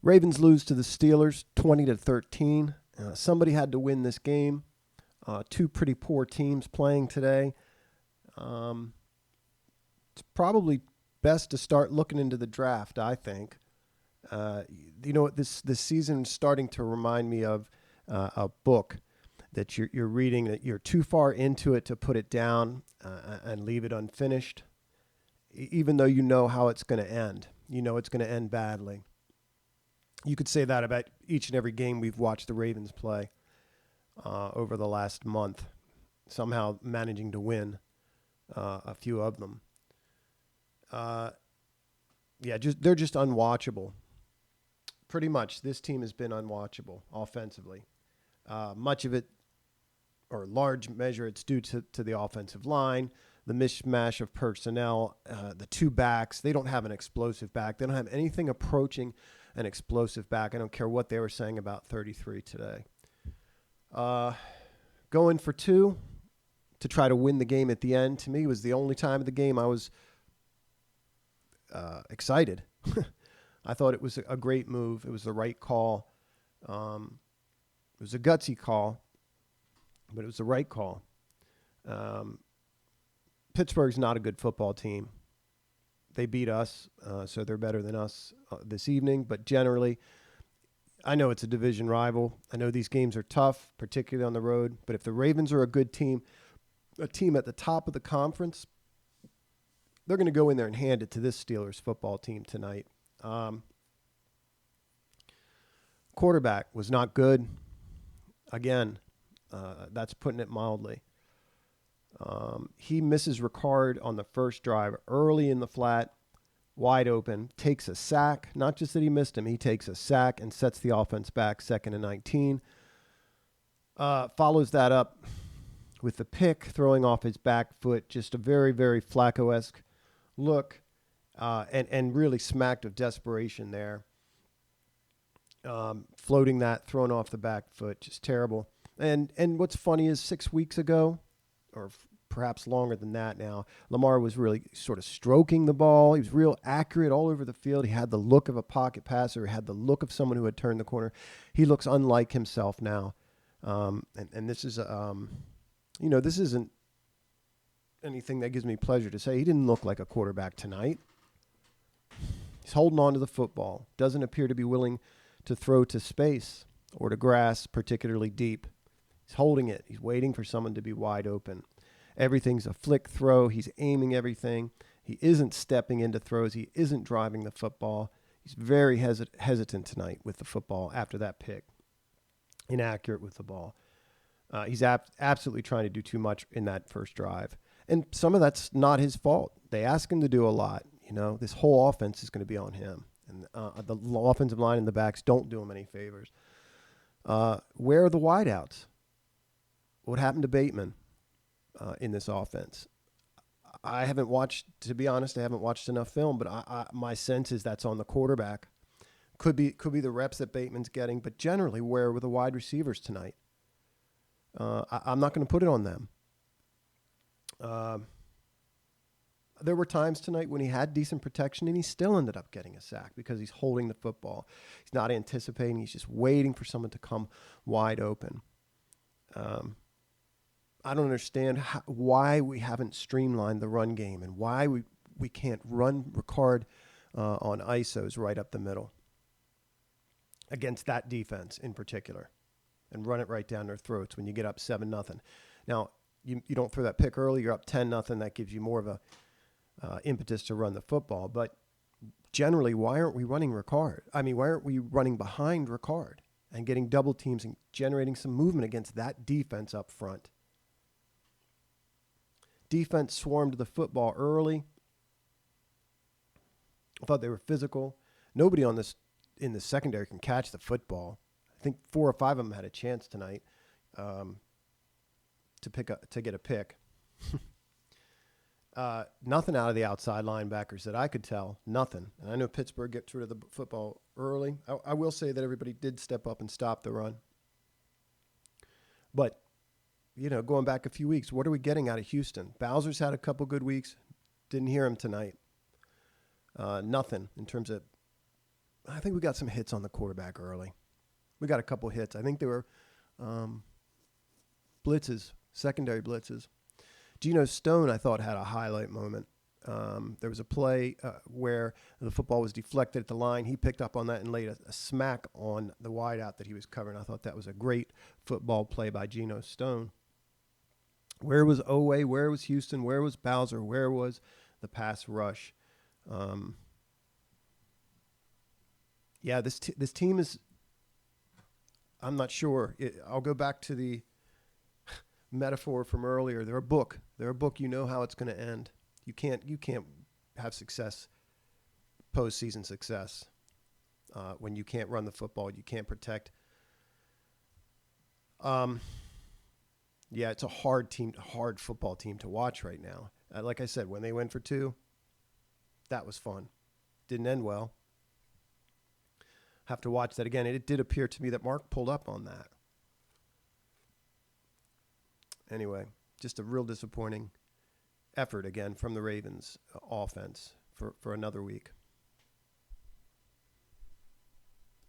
Ravens lose to the Steelers 20-13. Somebody had to win this game. Two pretty poor teams playing today. It's probably best to start looking into the draft, I think. This season is starting to remind me of a book that you're reading that you're too far into it to put it down and leave it unfinished, even though you know how it's going to end. You know it's going to end badly. You could say that about each and every game we've watched the Ravens play over the last month, somehow managing to win a few of them. They're just unwatchable. Pretty much, this team has been unwatchable offensively. Much of it, or large measure, it's due to the offensive line, the mishmash of personnel, the two backs. They don't have an explosive back. They don't have anything approaching an explosive back. I don't care what they were saying about 33 today. Going for two to try to win the game at the end, to me, was the only time of the game I was excited. I thought it was a great move. It was the right call. It was a gutsy call, but it was the right call. Pittsburgh's not a good football team. They beat us, so they're better than us this evening. But generally, I know it's a division rival. I know these games are tough, particularly on the road. But if the Ravens are a good team, a team at the top of the conference, they're going to go in there and hand it to this Steelers football team tonight. Quarterback was not good. Again, that's putting it mildly. He misses Ricard on the first drive early in the flat, wide open, takes a sack. Not just that he missed him, he takes a sack and sets the offense back 2nd and 19. Follows that up with the pick, throwing off his back foot, just a very, very Flacco-esque look, and really smacked of desperation there. Floating that, thrown off the back foot, just terrible. And what's funny is 6 weeks ago, or perhaps longer than that now, Lamar was really sort of stroking the ball. He was real accurate all over the field. He had the look of a pocket passer. He had the look of someone who had turned the corner. He looks unlike himself now. And this is, this isn't anything that gives me pleasure to say. He didn't look like a quarterback tonight. He's holding on to the football. Doesn't appear to be willing to throw to space or to grass, particularly deep. He's holding it. He's waiting for someone to be wide open. Everything's a flick throw. He's aiming everything. He isn't stepping into throws. He isn't driving the football. He's very hesitant tonight with the football after that pick. Inaccurate with the ball. He's absolutely trying to do too much in that first drive. And some of that's not his fault. They ask him to do a lot. This whole offense is going to be on him. And the offensive line and the backs don't do him any favors. Where are the wideouts? What happened to Bateman in this offense? I haven't watched, to be honest, I haven't watched enough film, but my sense is that's on the quarterback. Could be the reps that Bateman's getting, but generally, where were the wide receivers tonight? I'm not going to put it on them. There were times tonight when he had decent protection and he still ended up getting a sack because he's holding the football. He's not anticipating. He's just waiting for someone to come wide open. I don't understand why we haven't streamlined the run game and why we can't run Ricard on ISOs right up the middle against that defense in particular and run it right down their throats when you get up 7-0. Now, you don't throw that pick early. You're up 10-0. That gives you more of a impetus to run the football. But generally, why aren't we running Ricard? Why aren't we running behind Ricard and getting double teams and generating some movement against that defense up front? Defense swarmed the football early. I thought they were physical. Nobody in the secondary can catch the football. I think 4 or 5 of them had a chance tonight to get a pick. Nothing out of the outside linebackers that I could tell. Nothing. And I know Pittsburgh gets rid of the football early. I will say that everybody did step up and stop the run. But, going back a few weeks, what are we getting out of Houston? Bowser's had a couple good weeks. Didn't hear him tonight. Nothing in terms of I think we got some hits on the quarterback early. We got a couple hits. I think they were um, blitzes, secondary blitzes. Geno Stone, I thought, had a highlight moment. There was a play where the football was deflected at the line. He picked up on that and laid a smack on the wideout that he was covering. I thought that was a great football play by Geno Stone. Where was Oweh? Where was Houston? Where was Bowser? Where was the pass rush? Yeah, this team is. I'm not sure. I'll go back to the metaphor from earlier. They're a book. They're a book. You know how it's going to end. You can't have success, postseason success, when you can't run the football. You can't protect. Yeah, it's a hard football team to watch right now. Like I said, when they went for two, that was fun. Didn't end well. Have to watch that again. It did appear to me that Mark pulled up on that. Anyway, just a real disappointing effort again from the Ravens offense for another week.